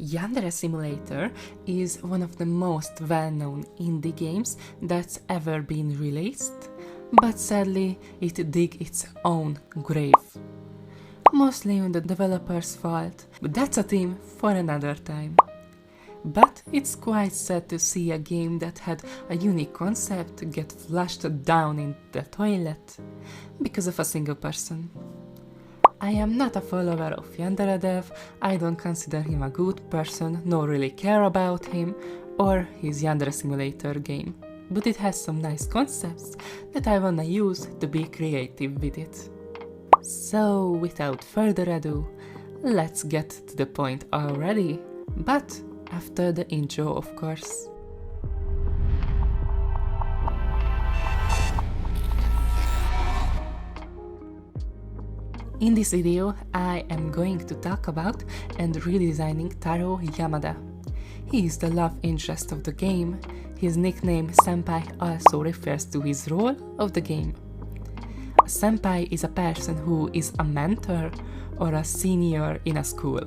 Yandere Simulator is one of the most well-known indie games that's ever been released, but sadly it dig its own grave. Mostly on the developer's fault, but that's a theme for another time. But it's quite sad to see a game that had a unique concept get flushed down in the toilet because of a single person. I am not a follower of Yandere dev, I don't consider him a good person, nor really care about him or his Yandere Simulator game. But it has some nice concepts that I wanna use to be creative with it. So, without further ado, let's get to the point already, but after the intro, of course. In this video, I am going to talk about and redesigning TARO Yamada. He is the love interest of the game. His nickname Senpai also refers to his role of the game. A senpai is a person who is a mentor or a senior in a school.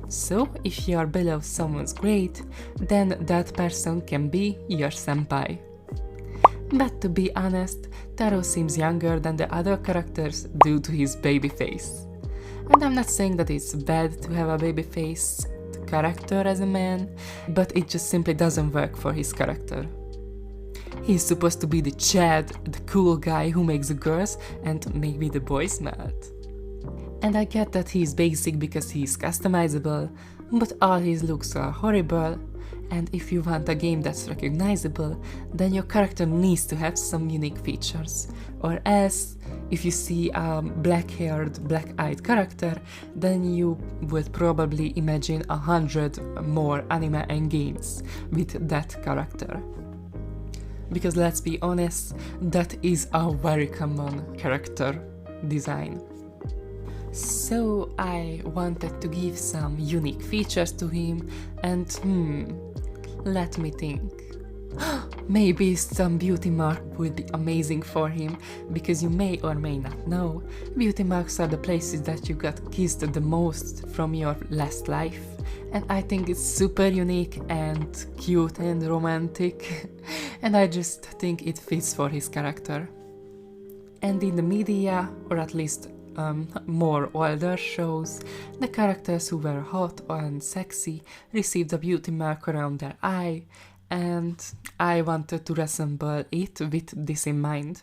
So, if you are below someone's grade, then that person can be your senpai. But to be honest, Taro seems younger than the other characters due to his baby face. And I'm not saying that it's bad to have a baby face character as a man, but it just simply doesn't work for his character. He's supposed to be the Chad, the cool guy who makes the girls and maybe the boys mad. And I get that he's basic because he's customizable, but all his looks are horrible, and if you want a game that's recognizable, then your character needs to have some unique features. Or else, if you see a black-haired, black-eyed character, then you would probably imagine 100 more anime and games with that character. Because let's be honest, that is a very common character design. So I wanted to give some unique features to him and let me think. Maybe some beauty mark would be amazing for him, because you may or may not know, beauty marks are the places that you got kissed the most from your last life. And I think it's super unique and cute and romantic, and I just think it fits for his character. And in the media, or at least more older shows, the characters who were hot and sexy received a beauty mark around their eye, and I wanted to resemble it with this in mind.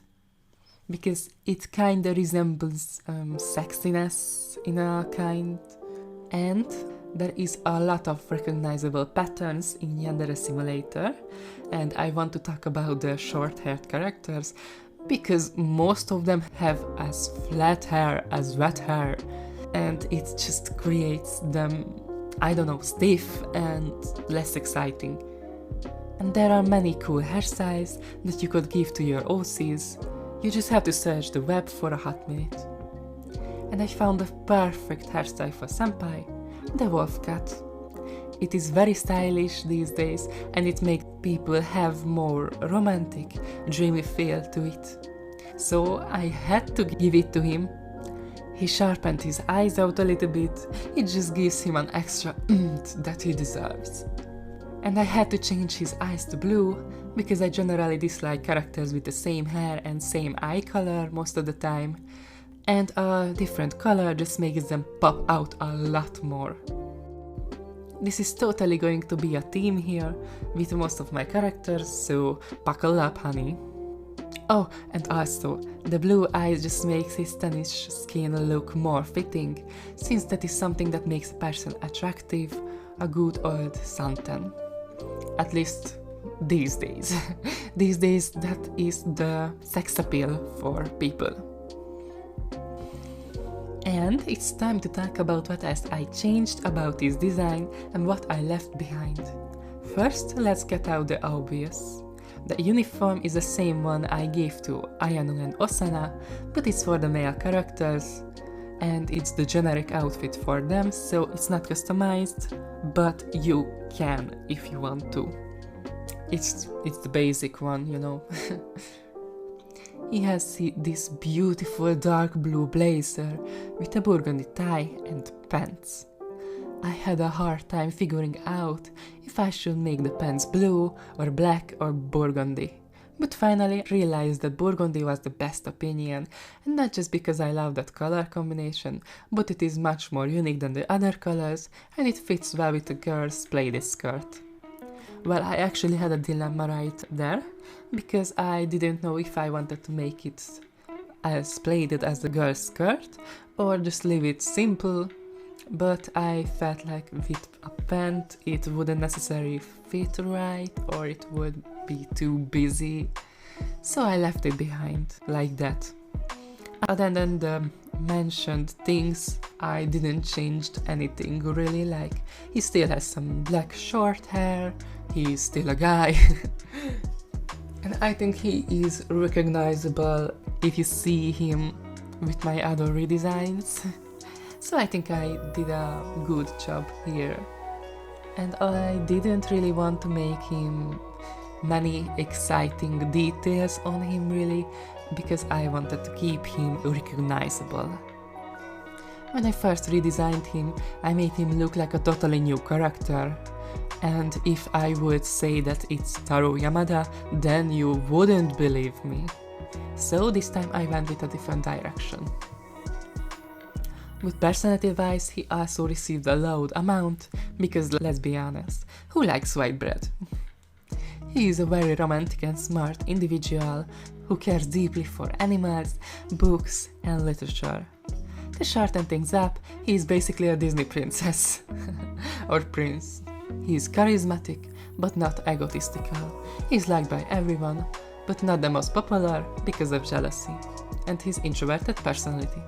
Because it kinda resembles sexiness in a kind, and there is a lot of recognizable patterns in Yandere Simulator, and I want to talk about the short-haired characters, because most of them have as flat hair as wet hair, and it just creates them, I don't know, stiff and less exciting. And there are many cool hairstyles that you could give to your OCs. You just have to search the web for a hot minute. And I found the perfect hairstyle for senpai, the wolf cut. It is very stylish these days, and it makes people have more romantic, dreamy feel to it. So I had to give it to him. He sharpened his eyes out a little bit, it just gives him an extra that he deserves. And I had to change his eyes to blue, because I generally dislike characters with the same hair and same eye color most of the time, and a different color just makes them pop out a lot more. This is totally going to be a theme here with most of my characters, so buckle up, honey. Oh, and also, the blue eyes just makes his tannish skin look more fitting, since that is something that makes a person attractive, a good old suntan. At least these days. These days that is the sex appeal for people. And it's time to talk about what else I changed about this design and what I left behind. First, let's get out the obvious. The uniform is the same one I gave to Ayano and Osana, but it's for the male characters, and it's the generic outfit for them, so it's not customized, but you can if you want to. It's the basic one, you know. He has this beautiful dark blue blazer with a burgundy tie and pants. I had a hard time figuring out if I should make the pants blue or black or burgundy. But finally realized that burgundy was the best opinion, and not just because I love that color combination, but it is much more unique than the other colors and it fits well with the girl's plaid skirt. Well, I actually had a dilemma right there, because I didn't know if I wanted to make it as plaided as the girl's skirt or just leave it simple, but I felt like with a pant it wouldn't necessarily fit right or it would be too busy, so I left it behind like that. Other than the mentioned things, I didn't change anything really. Like, he still has some black short hair, he's still a guy and I think he is recognizable if you see him with my other redesigns. So I think I did a good job here. And I didn't really want to make him many exciting details on him really, because I wanted to keep him recognizable. When I first redesigned him, I made him look like a totally new character. And if I would say that it's TARO YAMADA, then you wouldn't believe me. So this time I went with a different direction. With personality-wise, he also received a loud amount, because let's be honest, who likes white bread? He is a very romantic and smart individual who cares deeply for animals, books and literature. To shorten things up, he is basically a Disney princess or prince. He is charismatic but not egotistical. He is liked by everyone, but not the most popular because of jealousy and his introverted personality.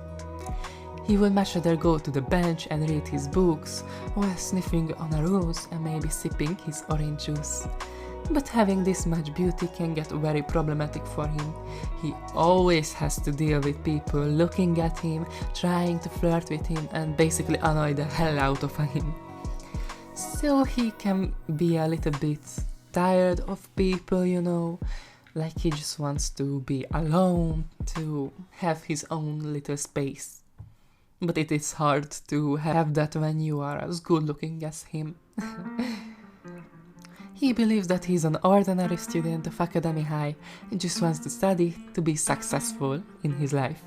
He would much rather go to the bench and read his books, while sniffing on a rose and maybe sipping his orange juice. But having this much beauty can get very problematic for him. He always has to deal with people looking at him, trying to flirt with him and basically annoy the hell out of him. So he can be a little bit tired of people, you know, like he just wants to be alone, to have his own little space. But it is hard to have that when you are as good looking as him. He believes that he's an ordinary student of Academy High and just wants to study to be successful in his life.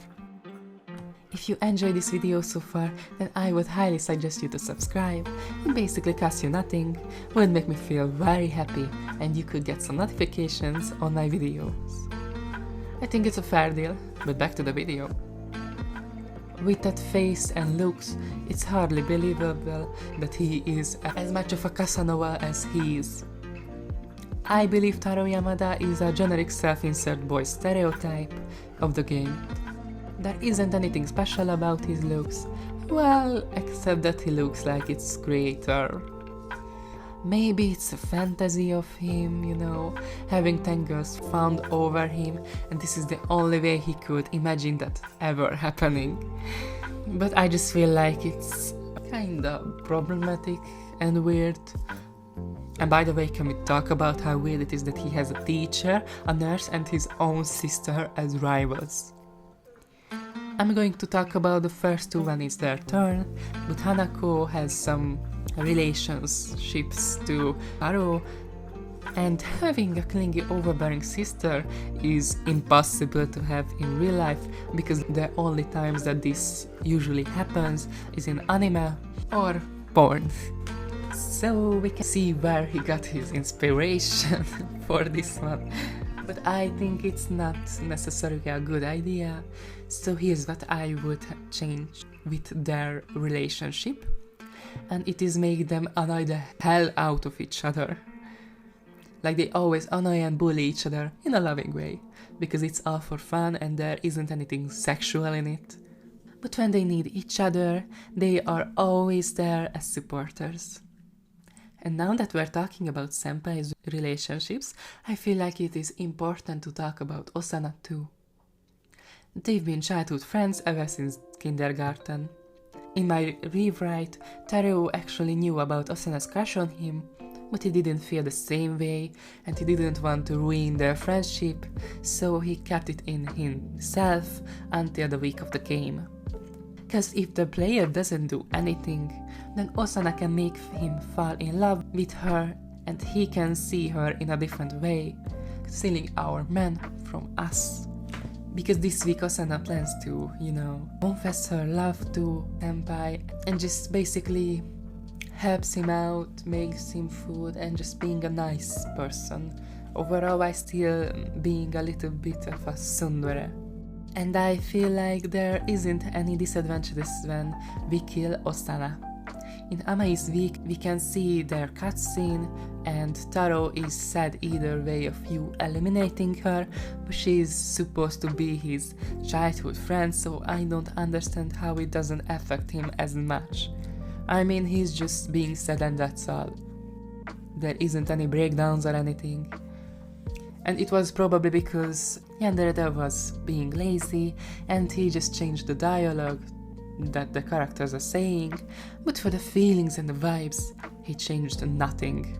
If you enjoyed this video so far, then I would highly suggest you to subscribe. It basically costs you nothing, would make me feel very happy, and you could get some notifications on my videos. I think it's a fair deal, but back to the video. With that face and looks, it's hardly believable that he is as much of a Casanova as he is. I believe TARO YAMADA is a generic self-insert boy stereotype of the game. There isn't anything special about his looks, well, except that he looks like its creator. Maybe it's a fantasy of him, you know, having 10 girls fawned over him, and this is the only way he could imagine that ever happening. But I just feel like it's kinda problematic and weird. And by the way, can we talk about how weird it is that he has a teacher, a nurse and his own sister as rivals? I'm going to talk about the first two when it's their turn, but Hanako has some relationships to Taro, and having a clingy, overbearing sister is impossible to have in real life, because the only times that this usually happens is in anime or porn. So we can see where he got his inspiration for this one. But I think it's not necessarily a good idea. So here's what I would change with their relationship. And it is make them annoy the hell out of each other. Like they always annoy and bully each other in a loving way, because it's all for fun and there isn't anything sexual in it. But when they need each other, they are always there as supporters. And now that we're talking about senpai's relationships, I feel like it is important to talk about Osana too. They've been childhood friends ever since kindergarten. In my rewrite, Taro actually knew about Osana's crush on him, but he didn't feel the same way and he didn't want to ruin their friendship, so he kept it in himself until the week of the game. Because if the player doesn't do anything, then Osana can make him fall in love with her and he can see her in a different way, stealing our men from us. Because this week Osana plans to, confess her love to Senpai and just basically helps him out, makes him food and just being a nice person. Overall, I still being a little bit of a tsundere. And I feel like there isn't any disadvantages when we kill Osana. In Amai's week, we can see their cutscene, and Taro is sad either way of you eliminating her, but she is supposed to be his childhood friend, so I don't understand how it doesn't affect him as much. I mean, he's just being sad and that's all. There isn't any breakdowns or anything. And it was probably because Yandere was being lazy and he just changed the dialogue that the characters are saying, but for the feelings and the vibes, he changed nothing.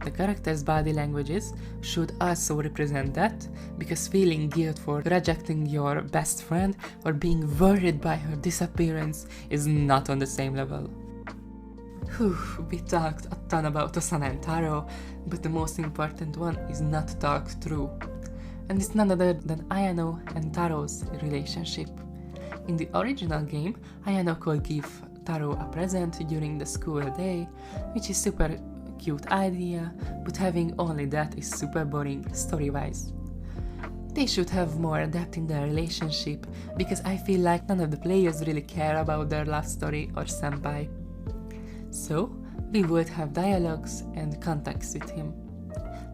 The characters' body languages should also represent that, because feeling guilt for rejecting your best friend or being worried by her disappearance is not on the same level. We talked a ton about Osana and Taro, but the most important one is not talked through. And it's none other than Ayano and Taro's relationship. In the original game, Ayano could give Taro a present during the school day, which is super cute idea, but having only that is super boring story-wise. They should have more depth in their relationship, because I feel like none of the players really care about their love story or senpai. So, we would have dialogues and contacts with him.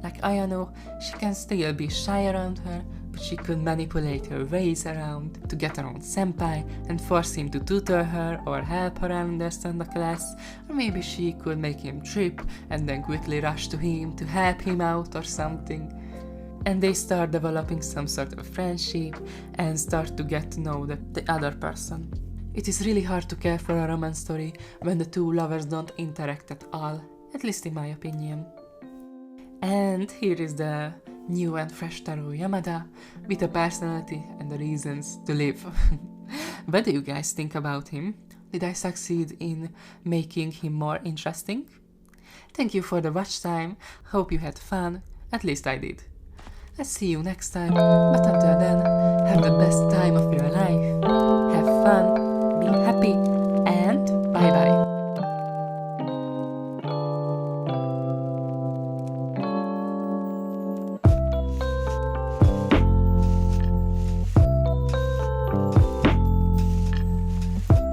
Like Ayano, she can still be shy around her, but she could manipulate her ways around to get around senpai and force him to tutor her or help her understand the class, or maybe she could make him trip and then quickly rush to him to help him out or something. And they start developing some sort of friendship and start to get to know the other person. It is really hard to care for a romance story when the two lovers don't interact at all, at least in my opinion. And here is the new and fresh Taro Yamada with a personality and the reasons to live. What do you guys think about him? Did I succeed in making him more interesting? Thank you for the watch time, hope you had fun, at least I did. Let's see you next time, but until then, have the best time of your life. Have fun, be happy,